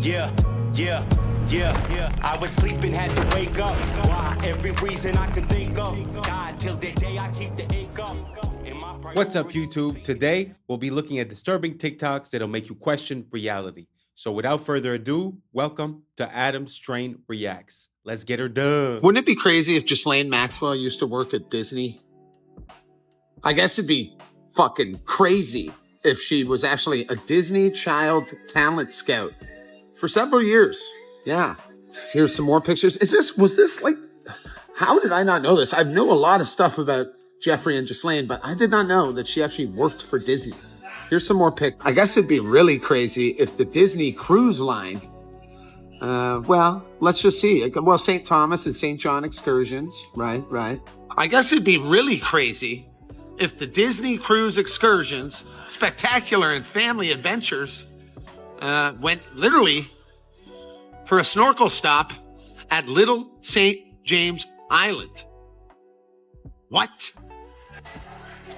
Yeah, yeah, yeah. I was sleeping, had to wake up. Why? Every reason I can think of. God, till the day I keep the ink up. What's up, YouTube? Today, we'll be looking at disturbing TikToks that'll make you question reality. So without further ado, welcome to Adam Strain Reacts. Let's get her done. Wouldn't it be crazy if Ghislaine Maxwell used to work at Disney? I guess it'd be fucking crazy if she was actually a Disney Child Talent Scout for several years. Yeah. Here's some more pictures. Was this like, how did I not know this? I know a lot of stuff about Jeffrey and Ghislaine, but I did not know that she actually worked for Disney. Here's some more pics. I guess it'd be really crazy if the Disney Cruise Line, well, let's just see. Well, St. Thomas and St. John excursions, right. I guess it'd be really crazy if the Disney Cruise Excursions, Spectacular and Family Adventures, went literally for a snorkel stop at Little St. James Island. What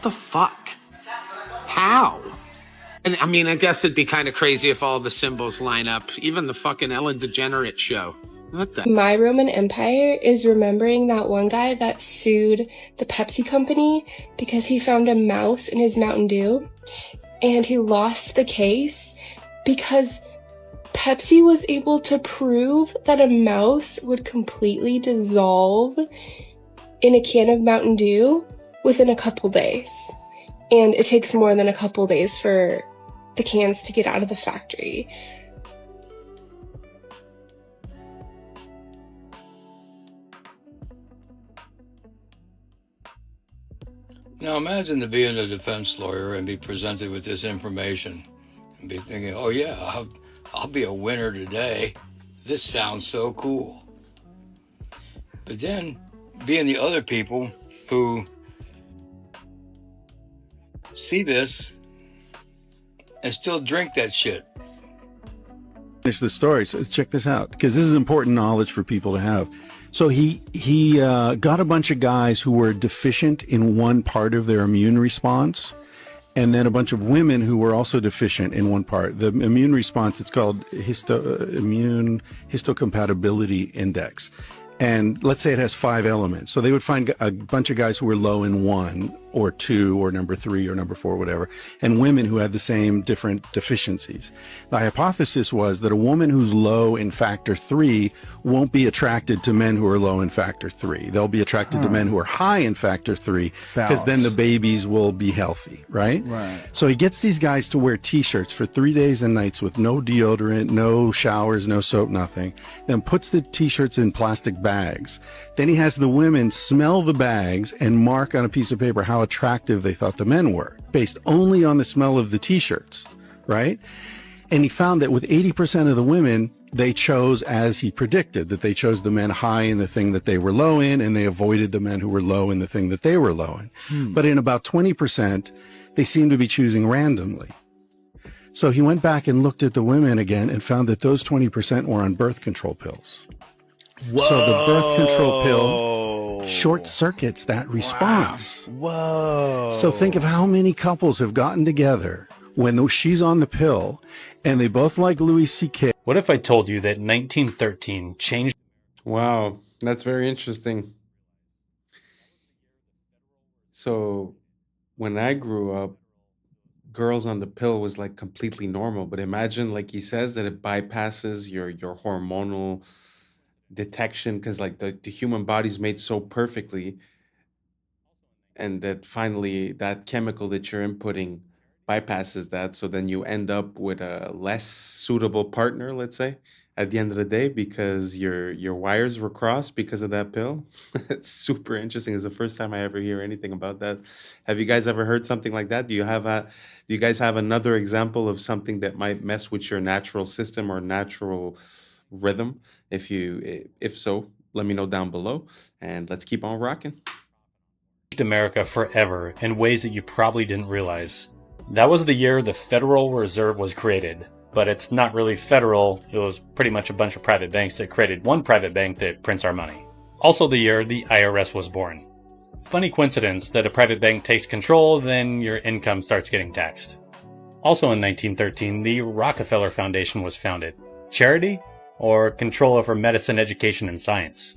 the fuck? How? And I mean, I guess it'd be kind of crazy if all the symbols line up. Even the fucking Ellen DeGeneres show. What the? My Roman Empire is remembering that one guy that sued the Pepsi company because he found a mouse in his Mountain Dew, and he lost the case because Pepsi was able to prove that a mouse would completely dissolve in a can of Mountain Dew within a couple days. And it takes more than a couple days for the cans to get out of the factory. Now imagine to be a defense lawyer and be presented with this information and be thinking, oh yeah, I'll be a winner today. This sounds so cool. But then being the other people who see this and still drink that shit. Finish the story. So check this out, because this is important knowledge for people to have. So he got a bunch of guys who were deficient in one part of their immune response, and then a bunch of women who were also deficient in one part. The immune response, it's called immune histocompatibility index. And let's say it has 5 elements. So they would find a bunch of guys who were low in 1 or 2 or number 3 or number 4, whatever, and women who had the same different deficiencies. The hypothesis was that a woman who's low in factor 3 won't be attracted to men who are low in factor 3. They'll be attracted to men who are high in factor 3, because then the babies will be healthy, right? So he gets these guys to wear t-shirts for 3 days and nights with no deodorant, no showers, no soap, nothing, then puts the t-shirts in plastic bags. Then he has the women smell the bags and mark on a piece of paper how attractive they thought the men were, based only on the smell of the t-shirts, right? And he found that with 80% of the women, they chose as he predicted, that they chose the men high in the thing that they were low in, and they avoided the men who were low in the thing that they were low in. But in about 20%, they seemed to be choosing randomly. So he went back and looked at the women again and found that those 20% were on birth control pills. Whoa. So the birth control pill short circuits that response. Whoa. So think of how many couples have gotten together when she's on the pill and they both like Louis C.K. What if I told you that 1913 changed? Wow, that's very interesting. So when I grew up, girls on the pill was like completely normal. But imagine, like he says, that it bypasses your hormonal detection, because like the human body's made so perfectly, and that finally that chemical that you're inputting bypasses that, so then you end up with a less suitable partner, let's say, at the end of the day, because your wires were crossed because of that pill. It's super interesting. It's the first time I ever hear anything about that. Have you guys ever heard something like that? Do you guys have another example of something that might mess with your natural system or natural rhythm? If so, let me know down below, and let's keep on rocking. America forever in ways that you probably didn't realize. That was the year the Federal Reserve was created, but it's not really federal. It was pretty much a bunch of private banks that created one private bank that prints our money. Also the year the IRS was born. Funny coincidence that a private bank takes control, then your income starts getting taxed. Also in 1913, the Rockefeller Foundation was founded. Charity? Or control over medicine, education, and science?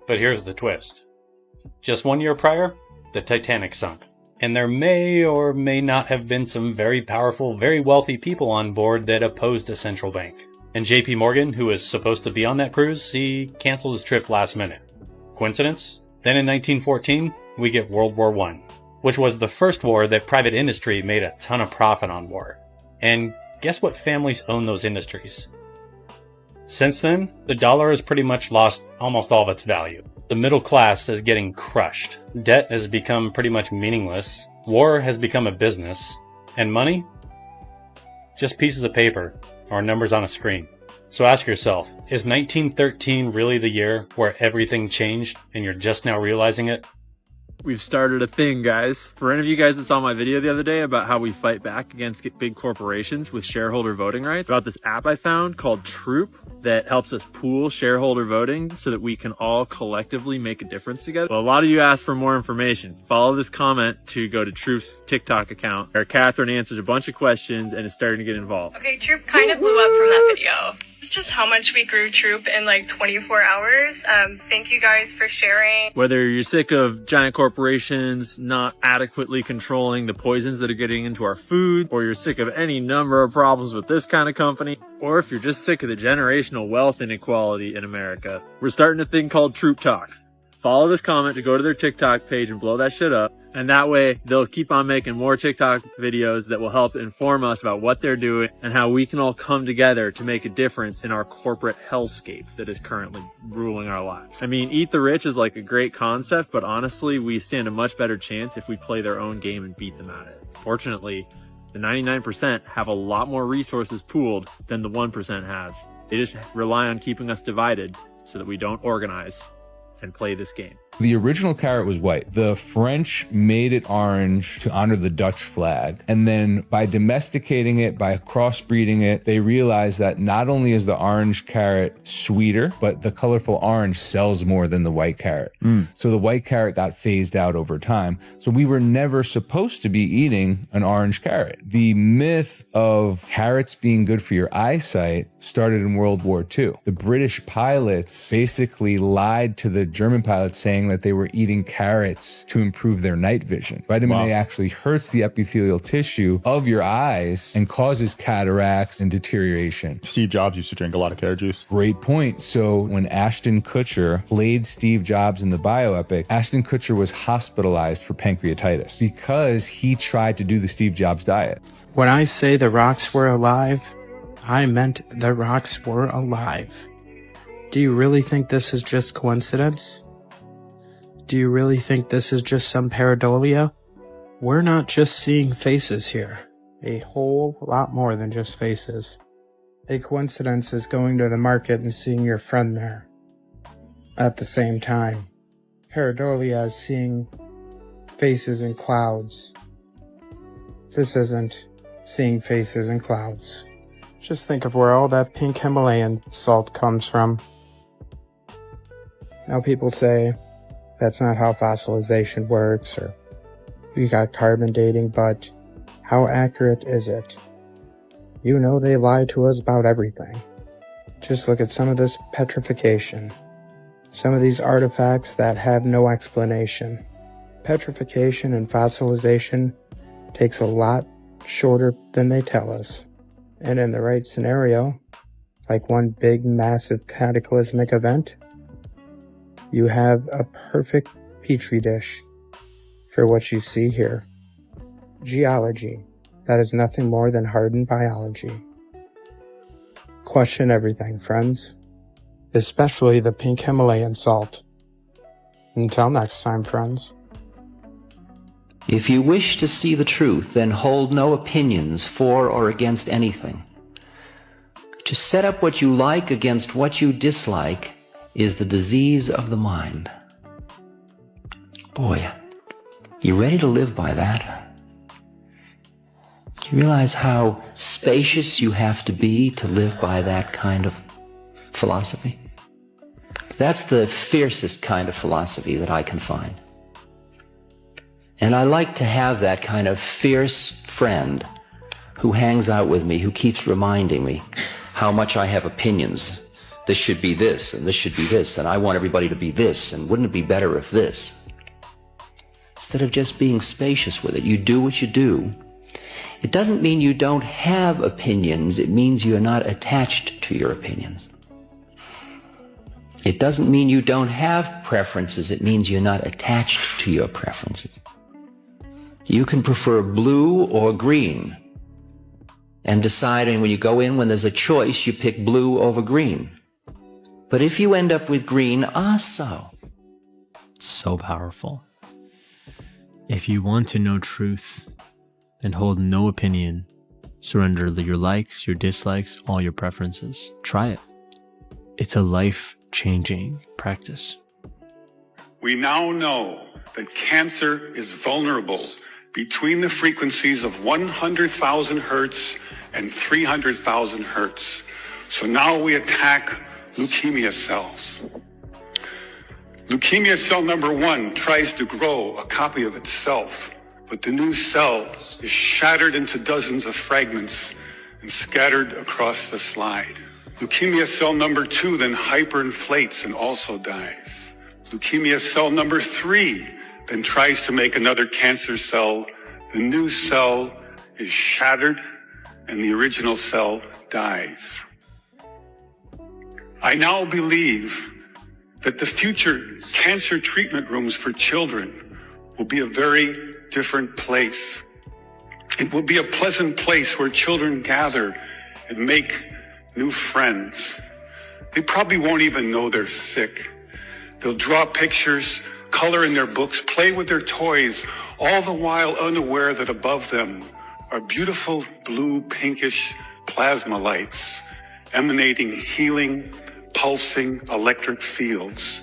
But here's the twist. Just 1 year prior, the Titanic sunk. And there may or may not have been some very powerful, very wealthy people on board that opposed a central bank. And JP Morgan, who was supposed to be on that cruise, he canceled his trip last minute. Coincidence? Then in 1914, we get World War I, which was the first war that private industry made a ton of profit on war. And guess what families own those industries? Since then, the dollar has pretty much lost almost all of its value. The middle class is getting crushed. Debt has become pretty much meaningless. War has become a business. And money? Just pieces of paper or numbers on a screen. So ask yourself, is 1913 really the year where everything changed and you're just now realizing it? We've started a thing, guys. For any of you guys that saw my video the other day about how we fight back against big corporations with shareholder voting rights, about this app I found called Troop that helps us pool shareholder voting so that we can all collectively make a difference together. Well, a lot of you asked for more information. Follow this comment to go to Troop's TikTok account, where Catherine answers a bunch of questions and is starting to get involved. Okay, Troop kind of blew up from that video. It's just how much we grew Troop in like 24 hours. Thank you guys for sharing. Whether you're sick of giant corporations not adequately controlling the poisons that are getting into our food, or you're sick of any number of problems with this kind of company, or if you're just sick of the generational wealth inequality in America, we're starting a thing called Troop Talk. Follow this comment to go to their TikTok page and blow that shit up. And that way they'll keep on making more TikTok videos that will help inform us about what they're doing and how we can all come together to make a difference in our corporate hellscape that is currently ruling our lives. I mean, eat the rich is like a great concept, but honestly, we stand a much better chance if we play their own game and beat them at it. Fortunately, the 99% have a lot more resources pooled than the 1% have. They just rely on keeping us divided so that we don't organize and play this game. The original carrot was white. The French made it orange to honor the Dutch flag. And then by domesticating it, by crossbreeding it, they realized that not only is the orange carrot sweeter, but the colorful orange sells more than the white carrot. So the white carrot got phased out over time. So we were never supposed to be eating an orange carrot. The myth of carrots being good for your eyesight started in World War II. The British pilots basically lied to the German pilots saying that they were eating carrots to improve their night vision. Vitamin A actually hurts the epithelial tissue of your eyes and causes cataracts and deterioration. Steve Jobs used to drink a lot of carrot juice. Great point. So when Ashton Kutcher played Steve Jobs in the bioepic, Ashton Kutcher was hospitalized for pancreatitis because he tried to do the Steve Jobs diet. When I say the rocks were alive, I meant the rocks were alive. Do you really think this is just coincidence? Do you really think this is just some pareidolia? We're not just seeing faces here. A whole lot more than just faces. A coincidence is going to the market and seeing your friend there at the same time. Pareidolia is seeing faces in clouds. This isn't seeing faces in clouds. Just think of where all that pink Himalayan salt comes from. Now people say, that's not how fossilization works, or we got carbon dating, but how accurate is it? You know they lie to us about everything. Just look at some of this petrification. Some of these artifacts that have no explanation. Petrification and fossilization takes a lot shorter than they tell us. And in the right scenario, like one big massive cataclysmic event, you have a perfect petri dish for what you see here. Geology. That is nothing more than hardened biology. Question everything, friends. Especially the pink Himalayan salt. Until next time, friends. If you wish to see the truth, then hold no opinions for or against anything. To set up what you like against what you dislike is the disease of the mind. Boy, you ready to live by that? Do you realize how spacious you have to be to live by that kind of philosophy? That's the fiercest kind of philosophy that I can find. And I like to have that kind of fierce friend who hangs out with me, who keeps reminding me how much I have opinions. This should be this, and this should be this, and I want everybody to be this, and wouldn't it be better if this? Instead of just being spacious with it, you do what you do. It doesn't mean you don't have opinions. It means you're not attached to your opinions. It doesn't mean you don't have preferences. It means you're not attached to your preferences. You can prefer blue or green. And deciding when you go in, when there's a choice, you pick blue over green. But if you end up with green, so. So powerful. If you want to know truth, then hold no opinion. Surrender your likes, your dislikes, all your preferences. Try it. It's a life-changing practice. We now know that cancer is vulnerable between the frequencies of 100,000 hertz and 300,000 hertz. So now we attack leukemia cells. Leukemia cell number 1 tries to grow a copy of itself, but the new cell is shattered into dozens of fragments and scattered across the slide. Leukemia cell number 2 then hyperinflates and also dies. Leukemia cell number 3 then tries to make another cancer cell. The new cell is shattered and the original cell dies. I now believe that the future cancer treatment rooms for children will be a very different place. It will be a pleasant place where children gather and make new friends. They probably won't even know they're sick. They'll draw pictures, color in their books, play with their toys, all the while unaware that above them are beautiful blue, pinkish plasma lights emanating healing, pulsing electric fields,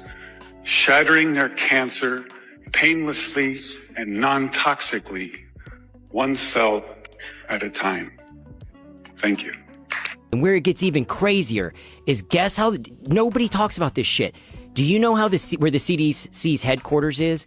shattering their cancer painlessly and non-toxically, one cell at a time. Thank you. And where it gets even crazier is, guess how nobody talks about this shit. Do you know how where the CDC's headquarters is?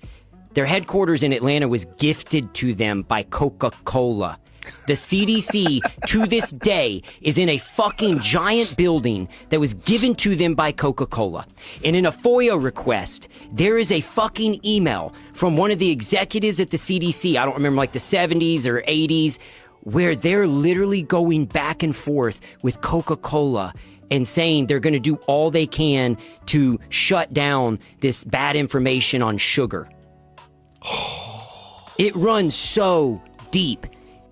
Their headquarters in Atlanta was gifted to them by Coca-Cola. The CDC, to this day, is in a fucking giant building that was given to them by Coca-Cola. And in a FOIA request, there is a fucking email from one of the executives at the CDC, I don't remember, like the 70s or 80s, where they're literally going back and forth with Coca-Cola and saying they're going to do all they can to shut down this bad information on sugar. It runs so deep.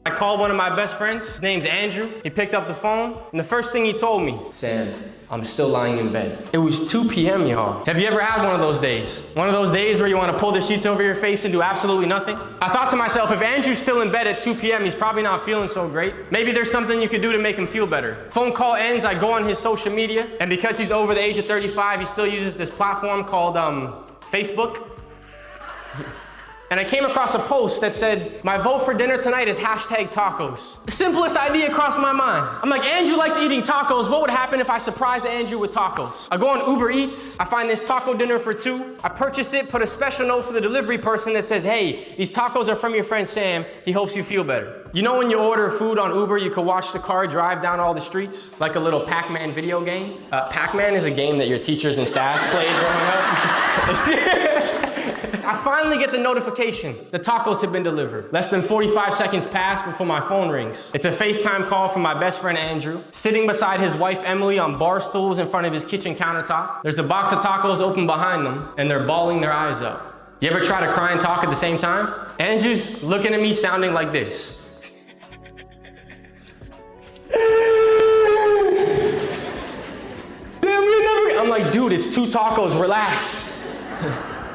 I called one of my best friends. His name's Andrew. He picked up the phone, and the first thing he told me, Sam, I'm still lying in bed. It was 2 p.m., y'all. Have you ever had one of those days? One of those days where you want to pull the sheets over your face and do absolutely nothing? I thought to myself, if Andrew's still in bed at 2 p.m., he's probably not feeling so great. Maybe there's something you could do to make him feel better. Phone call ends, I go on his social media, and because he's over the age of 35, he still uses this platform called Facebook. And I came across a post that said, my vote for dinner tonight is #tacos. The simplest idea crossed my mind. I'm like, Andrew likes eating tacos. What would happen if I surprised Andrew with tacos? I go on Uber Eats. I find this taco dinner for 2. I purchase it, put a special note for the delivery person that says, hey, these tacos are from your friend Sam. He hopes you feel better. You know when you order food on Uber, you can watch the car drive down all the streets? Like a little Pac-Man video game? Pac-Man is a game that your teachers and staff played growing up. I finally get the notification. The tacos have been delivered. Less than 45 seconds pass before my phone rings. It's a FaceTime call from my best friend Andrew, sitting beside his wife Emily on bar stools in front of his kitchen countertop. There's a box of tacos open behind them, and they're bawling their eyes out. You ever try to cry and talk at the same time? Andrew's looking at me sounding like this. I'm like, dude, it's 2 tacos, relax.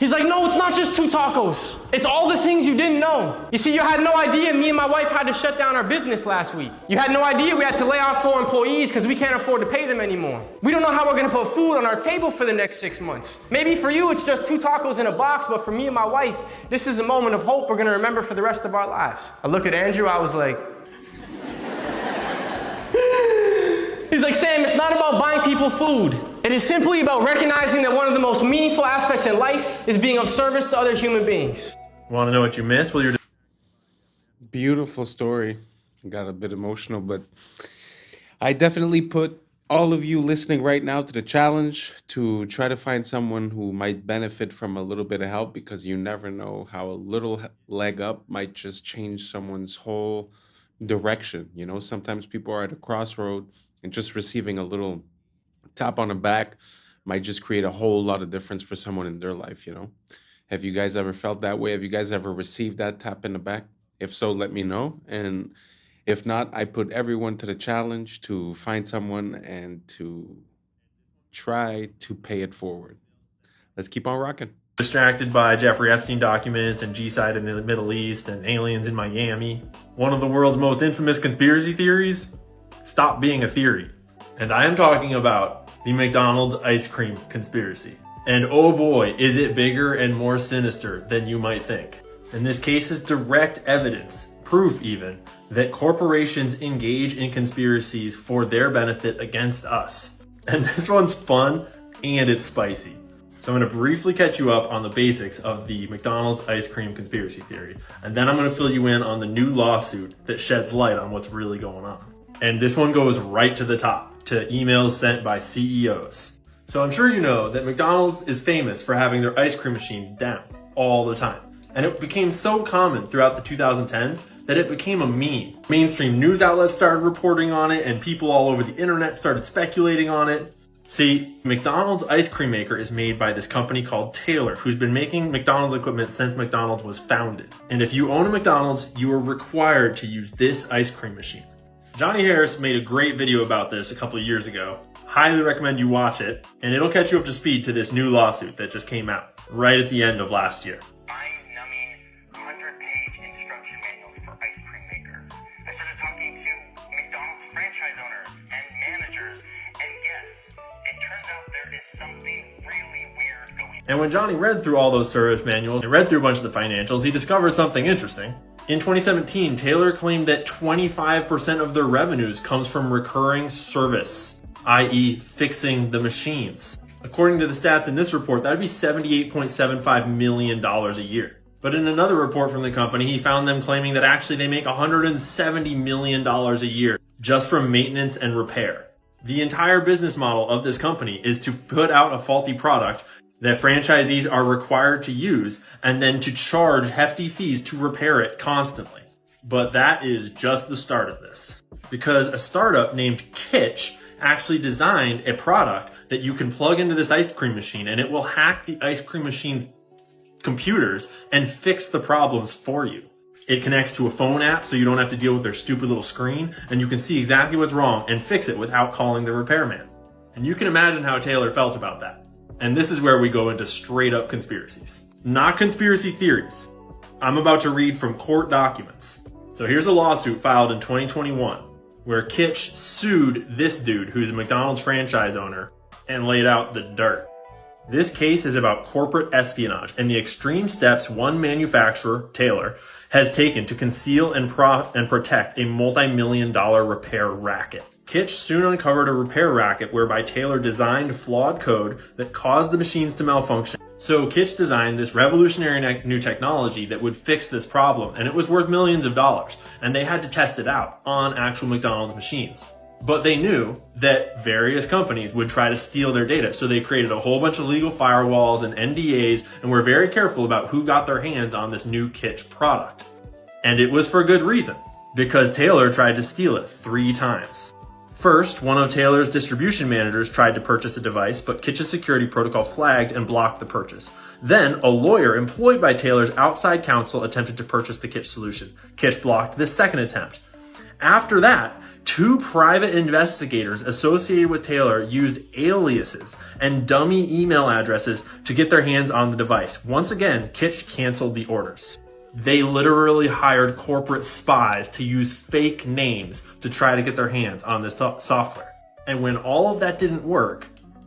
He's like, no, it's not just 2 tacos. It's all the things you didn't know. You see, you had no idea me and my wife had to shut down our business last week. You had no idea we had to lay off 4 employees because we can't afford to pay them anymore. We don't know how we're gonna put food on our table for the next 6 months. Maybe for you, it's just 2 tacos in a box, but for me and my wife, this is a moment of hope we're gonna remember for the rest of our lives. I looked at Andrew, I was like, he's like, Sam, it's not about buying people food. It is simply about recognizing that one of the most meaningful aspects in life is being of service to other human beings. Want to know what you missed? Well, you're Beautiful story. Got a bit emotional, but I definitely put all of you listening right now to the challenge to try to find someone who might benefit from a little bit of help, because you never know how a little leg up might just change someone's whole direction. You know, sometimes people are at a crossroad and just receiving a little tap on the back might just create a whole lot of difference for someone in their life, you know? Have you guys ever felt that way? Have you guys ever received that tap in the back? If so, let me know. And if not, I put everyone to the challenge to find someone and to try to pay it forward. Let's keep on rocking. Distracted by Jeffrey Epstein documents and G-side in the Middle East and aliens in Miami. One of the world's most infamous conspiracy theories? Stop being a theory. And I am talking about the McDonald's ice cream conspiracy. And oh boy, is it bigger and more sinister than you might think. And this case is direct evidence, proof even, that corporations engage in conspiracies for their benefit against us. And this one's fun and it's spicy. So I'm going to briefly catch you up on the basics of the McDonald's ice cream conspiracy theory. And then I'm going to fill you in on the new lawsuit that sheds light on what's really going on. And this one goes right to the top, to emails sent by CEOs. So I'm sure you know that McDonald's is famous for having their ice cream machines down all the time. And it became so common throughout the 2010s that it became a meme. Mainstream news outlets started reporting on it, and people all over the internet started speculating on it. See, McDonald's ice cream maker is made by this company called Taylor, who's been making McDonald's equipment since McDonald's was founded. And if you own a McDonald's, you are required to use this ice cream machine. Johnny Harris made a great video about this a couple of years ago. Highly recommend you watch it, and it'll catch you up to speed to this new lawsuit that just came out right at the end of last year. Mind-numbing 100-page instruction manuals for ice cream makers. I started talking to McDonald's franchise owners and managers, and yes, it turns out there is something really weird going on. And when Johnny read through all those service manuals and read through a bunch of the financials, he discovered something interesting. In 2017, Taylor claimed that 25% of their revenues comes from recurring service, i.e. fixing the machines. According to the stats in this report, that would be $78.75 million a year. But in another report from the company, he found them claiming that actually they make $170 million a year just from maintenance and repair. The entire business model of this company is to put out a faulty product that franchisees are required to use and then to charge hefty fees to repair it constantly. But that is just the start of this. Because a startup named Kitsch actually designed a product that you can plug into this ice cream machine, and it will hack the ice cream machine's computers and fix the problems for you. It connects to a phone app so you don't have to deal with their stupid little screen, and you can see exactly what's wrong and fix it without calling the repairman. And you can imagine how Taylor felt about that. And this is where we go into straight up conspiracies. Not conspiracy theories. I'm about to read from court documents. So here's a lawsuit filed in 2021 where Kitsch sued this dude who's a McDonald's franchise owner and laid out the dirt. This case is about corporate espionage and the extreme steps one manufacturer, Taylor, has taken to conceal and protect a multi-million-dollar repair racket. Kitsch soon uncovered a repair racket whereby Taylor designed flawed code that caused the machines to malfunction. So Kitsch designed this revolutionary new technology that would fix this problem, and it was worth millions of dollars, and they had to test it out on actual McDonald's machines. But they knew that various companies would try to steal their data, so they created a whole bunch of legal firewalls and NDAs, and were very careful about who got their hands on this new Kitsch product. And it was for good reason, because Taylor tried to steal it 3 times. First, one of Taylor's distribution managers tried to purchase a device, but Kitsch's security protocol flagged and blocked the purchase. Then, a lawyer employed by Taylor's outside counsel attempted to purchase the Kitsch solution. Kitsch blocked the second attempt. After that, 2 private investigators associated with Taylor used aliases and dummy email addresses to get their hands on the device. Once again, Kitsch canceled the orders. They literally hired corporate spies to use fake names to try to get their hands on this software. And when all of that didn't work,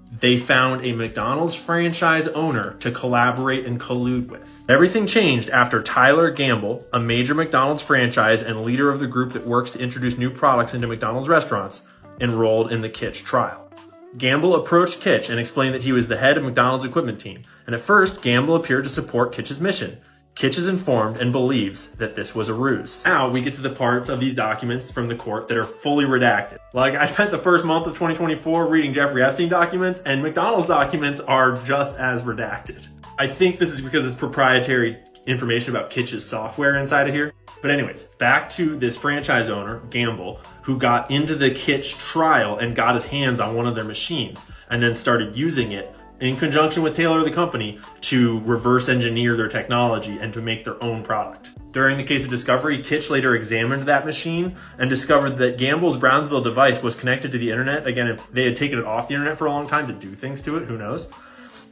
they found a McDonald's franchise owner to collaborate and collude with. Everything changed after Tyler Gamble, a major McDonald's franchise and leader of the group that works to introduce new products into McDonald's restaurants, enrolled in the Kitsch trial. Gamble approached Kitsch and explained that he was the head of McDonald's equipment team. And at first, Gamble appeared to support Kitsch's mission. Kitch is informed and believes that this was a ruse. Now we get to the parts of these documents from the court that are fully redacted. Like, I spent the first month of 2024 reading Jeffrey Epstein documents, and McDonald's documents are just as redacted. I think this is because it's proprietary information about Kitch's software inside of here. But anyways, back to this franchise owner, Gamble, who got into the Kitch trial and got his hands on one of their machines and then started using it in conjunction with Taylor, the company, to reverse engineer their technology and to make their own product. During the case of discovery, Kitch later examined that machine and discovered that Gamble's Brownsville device was connected to the internet. Again, if they had taken it off the internet for a long time to do things to it, who knows?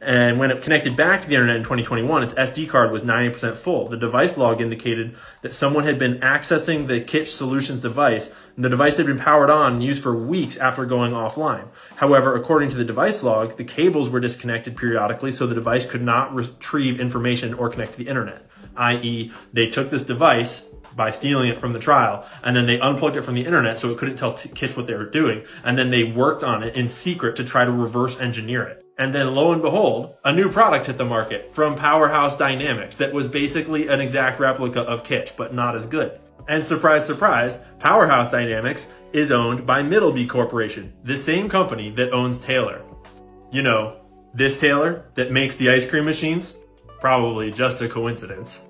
And when it connected back to the internet in 2021, its SD card was 90% full. The device log indicated that someone had been accessing the Kitch Solutions device, and the device had been powered on and used for weeks after going offline. However, according to the device log, the cables were disconnected periodically, so the device could not retrieve information or connect to the internet. I.e., they took this device by stealing it from the trial, and then they unplugged it from the internet so it couldn't tell Kitch what they were doing, and then they worked on it in secret to try to reverse engineer it. And then lo and behold, a new product hit the market from Powerhouse Dynamics that was basically an exact replica of Kitch, but not as good. And surprise, surprise, Powerhouse Dynamics is owned by Middleby Corporation, the same company that owns Taylor. You know, this Taylor that makes the ice cream machines? Probably just a coincidence.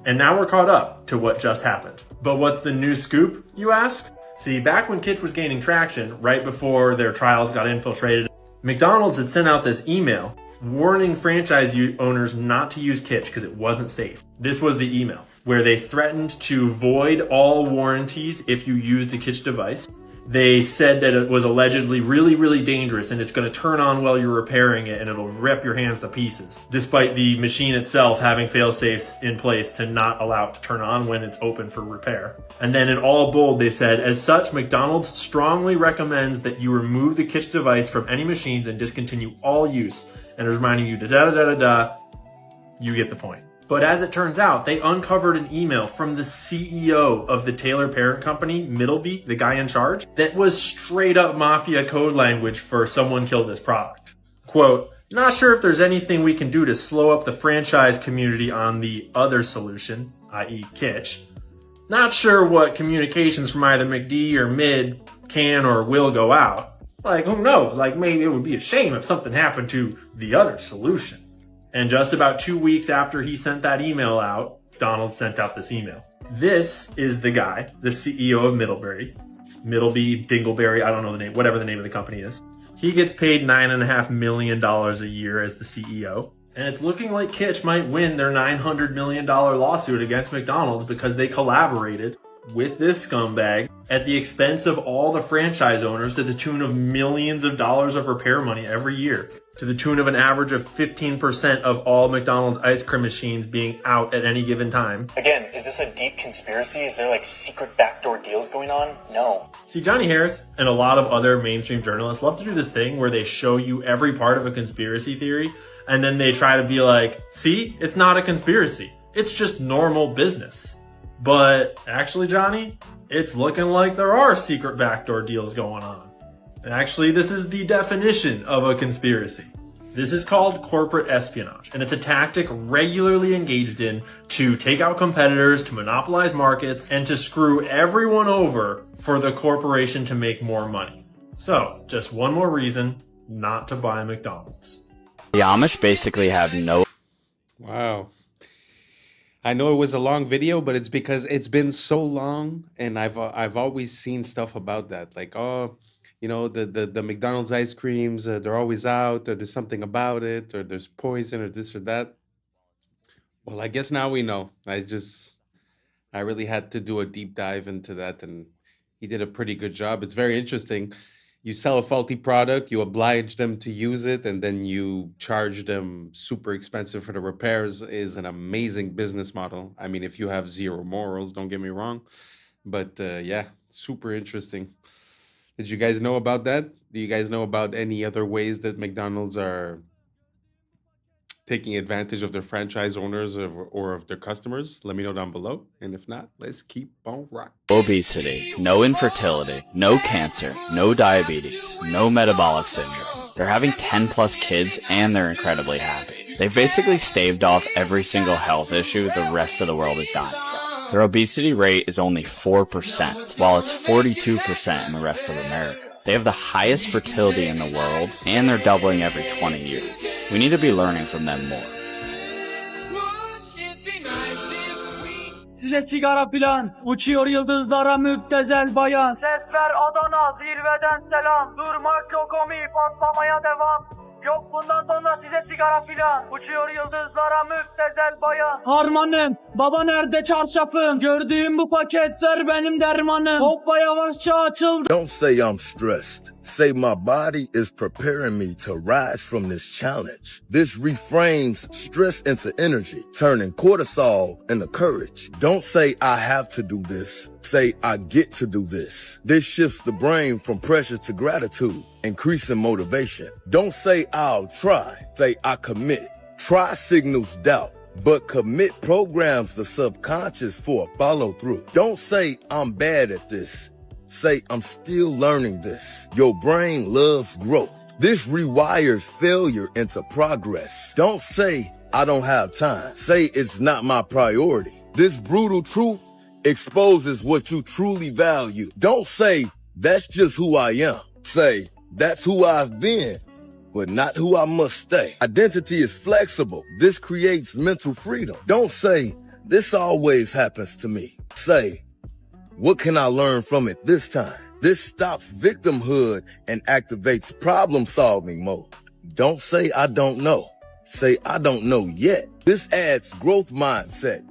And now we're caught up to what just happened. But what's the new scoop, you ask? See, back when Kitch was gaining traction, right before their trials got infiltrated, McDonald's had sent out this email warning franchise owners not to use Kitch because it wasn't safe. This was the email where they threatened to void all warranties if you used a Kitch device. They said that it was allegedly really, really dangerous and it's going to turn on while you're repairing it and it'll rip your hands to pieces, despite the machine itself having fail-safes in place to not allow it to turn on when it's open for repair. And then in all bold, they said, as such, McDonald's strongly recommends that you remove the Kitch device from any machines and discontinue all use, and is reminding you da-da-da-da-da. You get the point. But as it turns out, they uncovered an email from the CEO of the Taylor parent company, Middleby, the guy in charge, that was straight up mafia code language for someone killed this product. Quote, not sure if there's anything we can do to slow up the franchise community on the other solution, i.e. Kitch. Not sure what communications from either McD or Mid can or will go out. Like, who knows? Like, maybe it would be a shame if something happened to the other solution. And just about 2 weeks after he sent that email out, Donald sent out this email. This is the guy, the CEO of Middleby, Dingleberry, I don't know the name, whatever the name of the company is. He gets paid $9.5 million a year as the CEO. And it's looking like Kitch might win their $900 million lawsuit against McDonald's because they collaborated with this scumbag at the expense of all the franchise owners to the tune of millions of dollars of repair money every year, to the tune of an average of 15% of all McDonald's ice cream machines being out at any given time. Again, is this a deep conspiracy? Is there like secret backdoor deals going on? No. See, Johnny Harris and a lot of other mainstream journalists love to do this thing where they show you every part of a conspiracy theory and then they try to be like, see, it's not a conspiracy. It's just normal business. But actually, Johnny, it's looking like there are secret backdoor deals going on. And actually, this is the definition of a conspiracy. This is called corporate espionage, and it's a tactic regularly engaged in to take out competitors, to monopolize markets, and to screw everyone over for the corporation to make more money. So, just one more reason not to buy McDonald's. The Amish basically have no... Wow. I know it was a long video, but it's because it's been so long, and I've always seen stuff about that. Like, oh, you know, the McDonald's ice creams, they're always out, or there's something about it, or there's poison, or this or that. Well, I guess now we know. I really had to do a deep dive into that, and he did a pretty good job. It's very interesting. You sell a faulty product, you oblige them to use it, and then you charge them super expensive for the repairs is an amazing business model. I mean, if you have zero morals, don't get me wrong. But yeah, super interesting. Did you guys know about that? Do you guys know about any other ways that McDonald's are taking advantage of their franchise owners or of their customers? Let me know down below. And if not, let's keep on rocking. Obesity, no infertility, no cancer, no diabetes, no metabolic syndrome. They're having 10 plus kids and they're incredibly happy. They've basically staved off every single health issue the rest of the world is dying from. Their obesity rate is only 4%, while it's 42% in the rest of America. They have the highest fertility in the world, and they're doubling every 20 years. We need to be learning from them more. Size sigara plan, uçuyor yıldızlara müptezel bayan. Ses ver Adana, zirveden selam. Durmak yok omi, patlamaya devam. Yok bundan sonra size sigara filan. Uçuyor yıldızlara müptezel bayan. Harmanım, baba nerede çarşafın? Gördüğüm bu paketler benim dermanım. Hoppa yavaşça açıldı. Don't say I'm stressed. Say my body is preparing me to rise from this challenge. This reframes stress into energy, turning cortisol into courage. Don't say I have to do this. Say I get to do this. This shifts the brain from pressure to gratitude, increasing motivation. Don't say I'll try. Say I commit. Try signals doubt, but commit programs the subconscious for a follow through. Don't say I'm bad at this. Say I'm still learning this. Your brain loves growth. This rewires failure into progress. Don't say I don't have time. Say it's not my priority. This brutal truth exposes what you truly value. Don't say that's just who I am. Say that's who I've been, but not who I must stay. Identity is flexible. This creates mental freedom. Don't say this always happens to me. Say, what can I learn from it this time? This stops victimhood and activates problem-solving mode. Don't say I don't know. Say I don't know yet. This adds growth mindset,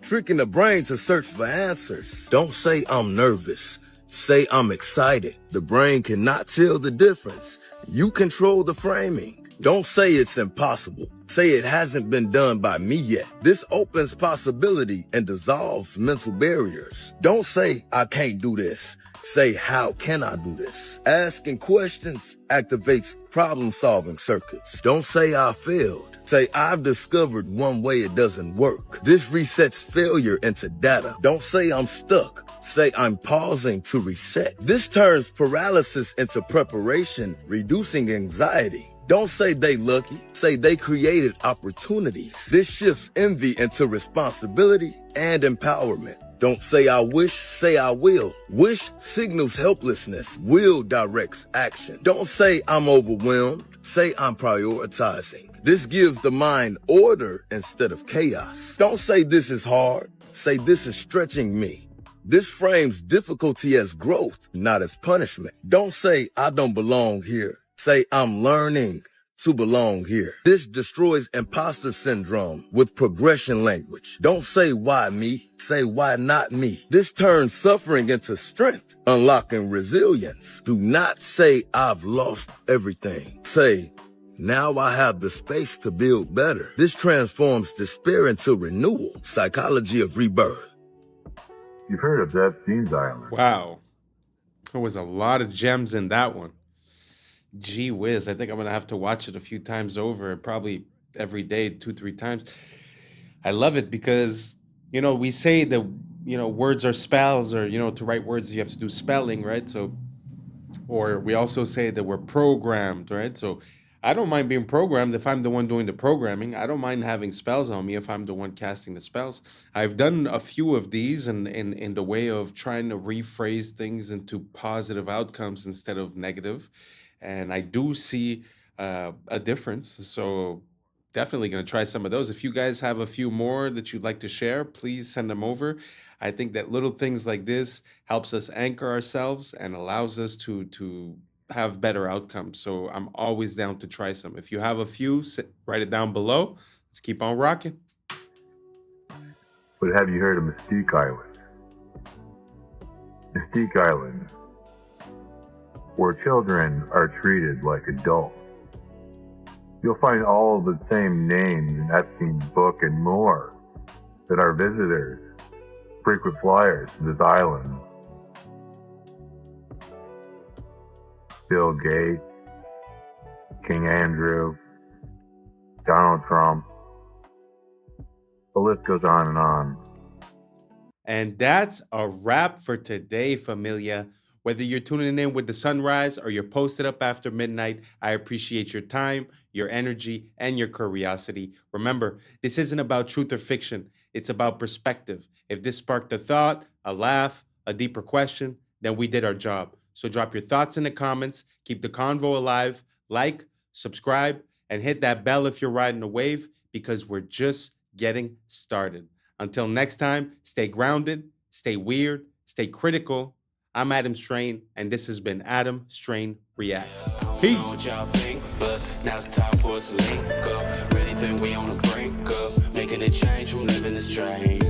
tricking the brain to search for answers. Don't say I'm nervous. Say I'm excited. The brain cannot tell the difference. You control the framing. Don't say it's impossible. Say it hasn't been done by me yet. This opens possibility and dissolves mental barriers. Don't say I can't do this. Say how can I do this? Asking questions activates problem-solving circuits. Don't say I failed. Say I've discovered one way it doesn't work. This resets failure into data. Don't say I'm stuck. Say I'm pausing to reset. This turns paralysis into preparation, reducing anxiety. Don't say they lucky. Say they created opportunities. This shifts envy into responsibility and empowerment. Don't say I wish, say I will. Wish signals helplessness. Will directs action. Don't say I'm overwhelmed. Say I'm prioritizing. This gives the mind order instead of chaos. Don't say this is hard. Say this is stretching me. This frames difficulty as growth, not as punishment. Don't say I don't belong here. Say I'm learning to belong here. This destroys imposter syndrome with progression language. Don't say why me. Say why not me. This turns suffering into strength, unlocking resilience. Do not say I've lost everything. Say now I have the space to build better. This transforms despair into renewal. Psychology of rebirth. You've heard of Epstein's Island. Wow. There was a lot of gems in that one. Gee whiz. I think I'm going to have to watch it a few times over, probably every day, 2-3 times. I love it because, we say that, words are spells, or, to write words, you have to do spelling, right? So, or we also say that we're programmed, right? So I don't mind being programmed if I'm the one doing the programming. I don't mind having spells on me if I'm the one casting the spells. I've done a few of these in the way of trying to rephrase things into positive outcomes instead of negative. And I do see a difference. So definitely going to try some of those. If you guys have a few more that you'd like to share, please send them over. I think that little things like this helps us anchor ourselves and allows us to have better outcomes. So I'm always down to try some. If you have a few, write it down below. Let's keep on rocking. But have you heard of Mystique Island? Mystique Island, where children are treated like adults. You'll find all of the same names in Epstein's book and more that are visitors, frequent flyers to this island. Bill Gates, King Andrew, Donald Trump. The list goes on and on. And that's a wrap for today, familia. Whether you're tuning in with the sunrise or you're posted up after midnight, I appreciate your time, your energy, and your curiosity. Remember, this isn't about truth or fiction. It's about perspective. If this sparked a thought, a laugh, a deeper question, then we did our job. So drop your thoughts in the comments, keep the convo alive, like, subscribe, and hit that bell if you're riding a wave, because we're just getting started. Until next time, stay grounded, stay weird, stay critical. I'm Adam Strain, and this has been Adam Strain Reacts. Peace. Now's the time for us to link up. Really think we on the brink up. Making a change from living this strange.